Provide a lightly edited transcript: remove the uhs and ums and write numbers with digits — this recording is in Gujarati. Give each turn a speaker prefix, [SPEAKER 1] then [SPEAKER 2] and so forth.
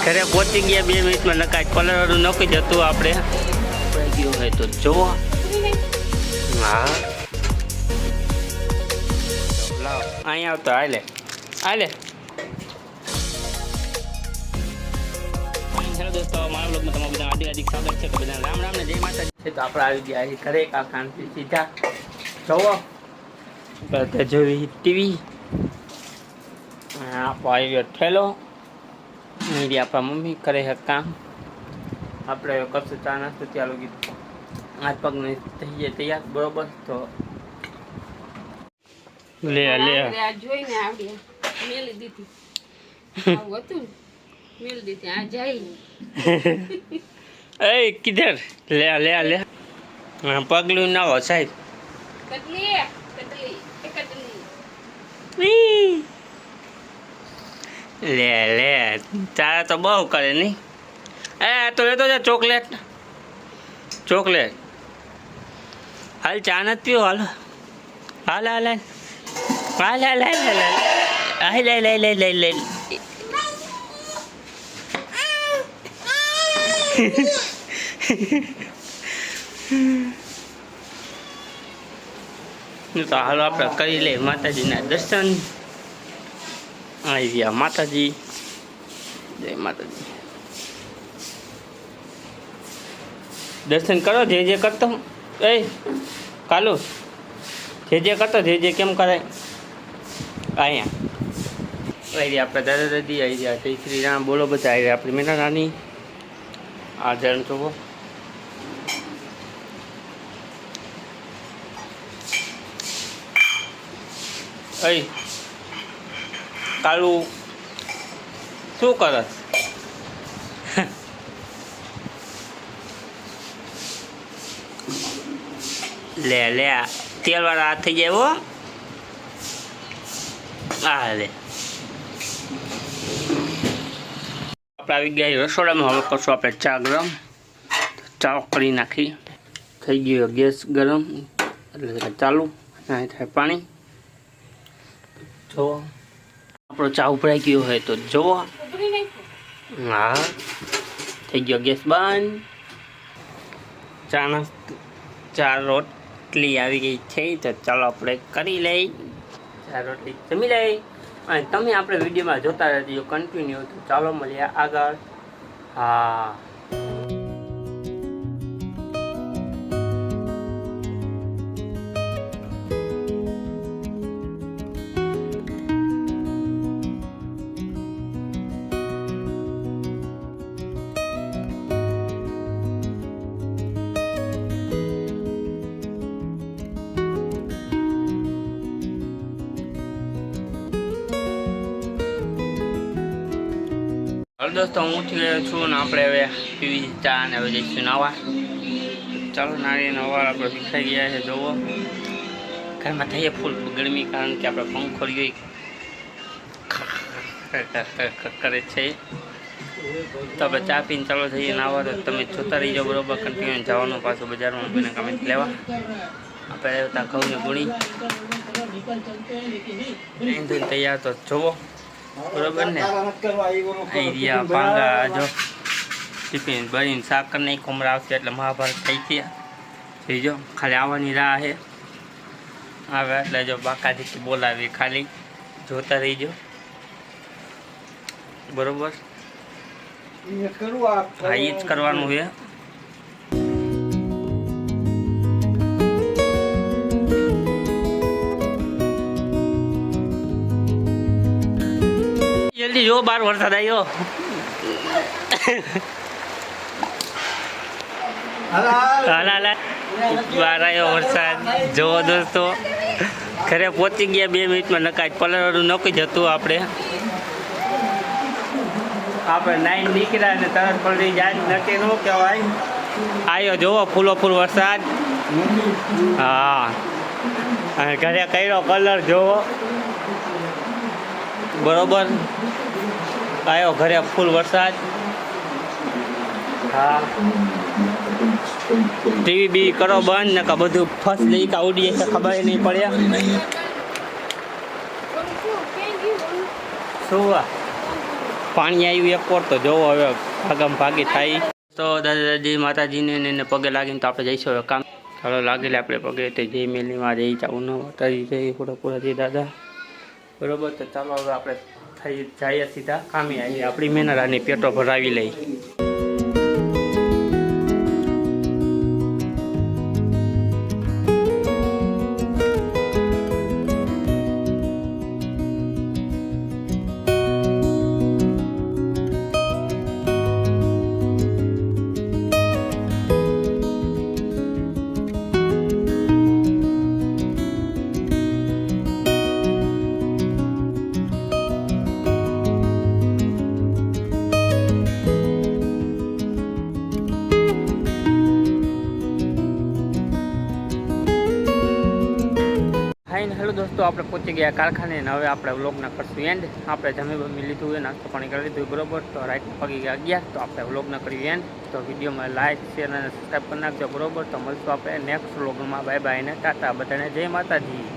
[SPEAKER 1] ઘરે પહોંચી ગયા 2 મિનિટમાં નકાય કલરવાળું નોકી જતું આપણે ગયું હોય તો જોવો. હા લાવ અહીંયા આવતો હાલે હાલે. હેલો દોસ્તો, મારા બ્લોગમાં તમારું બધા હાર્દિક સ્વાગત છે. તો બધા રામ રામ ને જય માતાજી છે. તો આપણે આવી ગયા છીએ ઘરે કાકાથી સીધા જોવો જોવી ટીવી. આપણો આવી ગયો ઠેલો. મેરી આપણા મમ્મી કરે છે કામ. આપણે કરશું ચા નાસ્તો. ત્યાં લોકો હાથ પગને થઈ જાય તૈયાર બરોબર. તો લે લે
[SPEAKER 2] જોઈને આવડી મેલી દીધી આવું હતું મેલી દીધી આ જાય.
[SPEAKER 1] એ કિધર લે લે લે પગલું ના હો સાહેબ.
[SPEAKER 2] કટલી કટલી કટલી
[SPEAKER 1] લે લે તારા તો બહુ કરે નહીં. એ તો લેતો જા ચોકલેટ ચોકલેટ. હાલ ચા નથી પીવો. હાલ હાલ હાલ હાલ હાલ હાલ હાલ હાલ લે લે લે લે લે. તો હાલો આપણે કરી લઈએ માતાજીના દર્શન. આવી ગયા માતાજી. જય માતાજી. દર્શન કરો જે જે કરતો. એ કાલુ જે કરતો જે કેમ કરાય. અહીંયા આવી રહ્યા આપણે દાદા દાદી. આવી ગયા જય શ્રી રામ બોલો બધા. આવી રહ્યા આપણી મીના નાની. આ જણ જોવો. એ કાલુ શું કરસ. લે લે તેલ વાળા હાથ થઈ જાય હો. હા લે આપણે આવી ગયા રસોડામાં. હવે કરશું આપણે ચા ગરમ. ચા કરી નાખી. થઈ ગયો ગેસ ગરમ એટલે ચાલુ. અહીં થાય પાણી. જુઓ આપણો ચા ઉભરાઈ ગયો હોય તો જુઓ. હા થઈ ગયો ગેસ બંધ. ચા રોટલી આવી ગઈ છે. તો ચાલો આપણે કરી લઈ. ચા રોટલી જમી લઈ. અને તમે આપણે વિડીયોમાં જોતા રહેજો કન્ટિન્યુ. તો ચાલો મળીએ આગળ. હા દોસ્તો હું ઉઠી ગયો છું ને આપણે હવે પીવી ચા ને હવે જઈશું નાવા. ચાલો નાળી નવા આપણે શીખાઈ ગયા છે. જોવો ઘરમાં થઈએ ફૂલ ગરમી કારણ કે આપણે પંખો રહ્યો કરે છે. તો આપણે ચા પીને ચાલો થઈએ નાવા. તો તમે જોતા રહીજો બરોબર કન્ટિન્યુ. જવાનું પાછું બજારમાં મમ્મીને કામે લેવા. આપણે ત્યાં ઘઉંની ગુણી તૈયાર. તો જોવો બરોબર ને. અહીં રહ્યા પાંગા જો ટિફિન ભરીને શાક કરી નહીં ખમરા આવશે એટલે મહાભારત થઈ ગયા. જોઈ જો ખાલી આવવાની રાહ છે. આવે એટલે જો બાકાથી બોલાવી ખાલી જોતા રહીજો બરોબર. હા એ જ કરવાનું છે. જલ્દી જો બાર વરસાદ આવ્યો. બાર આવ્યો વરસાદ. જોવો દોસ્તો ઘરે પહોંચી ગયા 2 મિનિટમાં નકાય કલરવાળું નોકી જતું. આપણે નાઈન નીકળ્યા ને તરત પલરી જાય નક્કી ન કહેવાય. આવ્યો જોવો ફૂલો ફૂલ વરસાદ. હા અને ઘરે કર્યો કલર જોવો બરોબર. આવ્યો ઘરે ફૂલ વરસાદ. હા ટીવી બી કરો બંધ ને કા બધું ફસ લઈ કા ઉડી જશે ખબર નહીં પડ્યા. શું પાણી આવ્યું એક વાર તો જોવો હવે ભાગમ ભાગી થાય. તો દાદાજી માતાજીને એને પગે લાગીને તો આપણે જઈશું હવે કામ. ચાલો લાગી લે આપણે પગે તે જઈ મેલીમાં જઈ ચાવું ન માતાજી જઈ પૂરા જઈ દાદા. બરોબર, તો ચાલો હવે આપણે થઈ જઈએ સીધા કામે આવીએ. આપણી મેનરાની પેટો ભરાવી લઈ. હેલો દોસ્તો, આપણે પહોંચી ગયા કારખાને ને હવે આપણે વ્લોગના કરશું એન્ડ. આપણે જમી બમી લીધું હોય, નાસ્તો પાણી કરી લીધું બરોબર. તો રાઈટમાં પગી ગયા તો આપણે વ્લોગના કરીએ એન્ડ. તો વિડીયોમાં લાઈક શેર અને સબસ્ક્રાઈબ કરી નાખજો બરોબર. તો મળશું આપણે નેક્સ્ટ વ્લોગમાં. બાય બાય ને ટાટા, બધાને જય માતાજી.